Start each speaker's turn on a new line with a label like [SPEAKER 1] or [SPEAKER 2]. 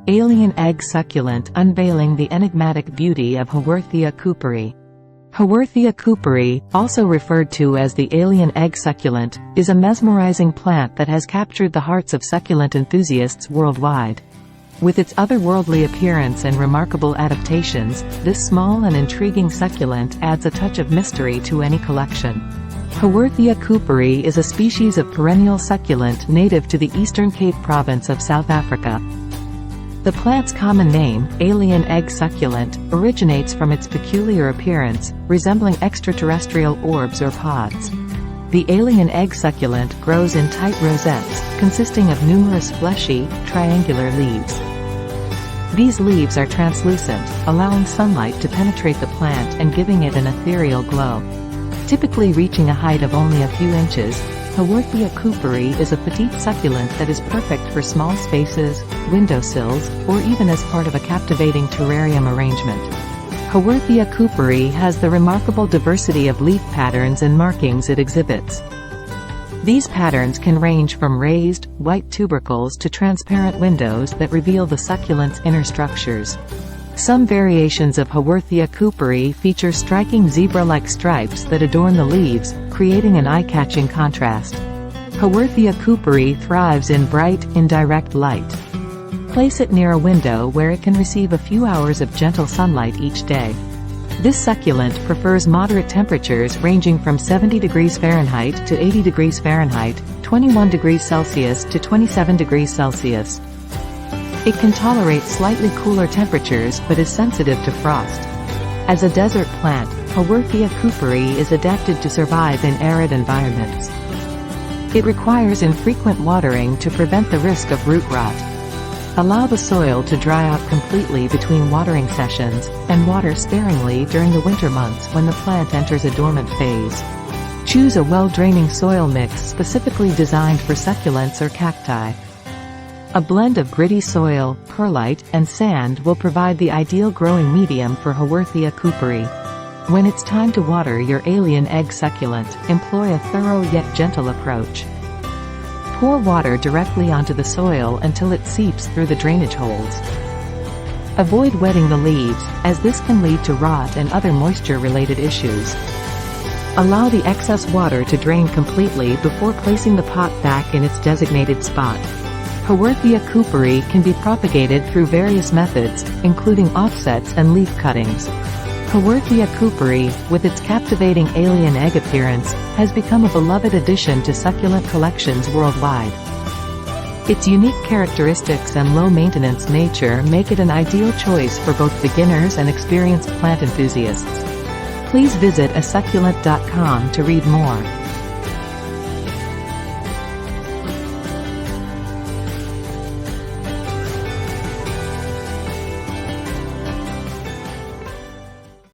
[SPEAKER 1] Alien Egg Succulent unveiling the enigmatic beauty of Haworthia Cooperi. Haworthia Cooperi, also referred to as the alien egg succulent, is a mesmerizing plant that has captured the hearts of succulent enthusiasts worldwide. With its otherworldly appearance and remarkable adaptations, this small and intriguing succulent adds a touch of mystery to any collection. Haworthia Cooperi is a species of perennial succulent native to the Eastern Cape province of South Africa. The plant's common name, alien egg succulent, originates from its peculiar appearance, resembling extraterrestrial orbs or pods. The alien egg succulent grows in tight rosettes, consisting of numerous fleshy, triangular leaves. These leaves are translucent, allowing sunlight to penetrate the plant and giving it an ethereal glow. Typically reaching a height of only a few inches, Haworthia Cooperi is a petite succulent that is perfect for small spaces, windowsills, or even as part of a captivating terrarium arrangement. Haworthia Cooperi has the remarkable diversity of leaf patterns and markings it exhibits. These patterns can range from raised, white tubercles to transparent windows that reveal the succulent's inner structures. Some variations of Haworthia Cooperi feature striking zebra-like stripes that adorn the leaves, creating an eye-catching contrast. Haworthia Cooperi thrives in bright, indirect light. Place it near a window where it can receive a few hours of gentle sunlight each day. This succulent prefers moderate temperatures ranging from 70 degrees Fahrenheit to 80 degrees Fahrenheit, 21 degrees Celsius to 27 degrees Celsius. It can tolerate slightly cooler temperatures but is sensitive to frost. As a desert plant, Haworthia Cooperi is adapted to survive in arid environments. It requires infrequent watering to prevent the risk of root rot. Allow the soil to dry out completely between watering sessions, and water sparingly during the winter months when the plant enters a dormant phase. Choose a well-draining soil mix specifically designed for succulents or cacti. A blend of gritty soil, perlite, and sand will provide the ideal growing medium for Haworthia Cooperi. When it's time to water your alien egg succulent, employ a thorough yet gentle approach. Pour water directly onto the soil until it seeps through the drainage holes. Avoid wetting the leaves, as this can lead to rot and other moisture-related issues. Allow the excess water to drain completely before placing the pot back in its designated spot. Haworthia Cooperi can be propagated through various methods, including offsets and leaf cuttings. Haworthia Cooperi, with its captivating alien egg appearance, has become a beloved addition to succulent collections worldwide. Its unique characteristics and low-maintenance nature make it an ideal choice for both beginners and experienced plant enthusiasts. Please visit asucculent.com to read more.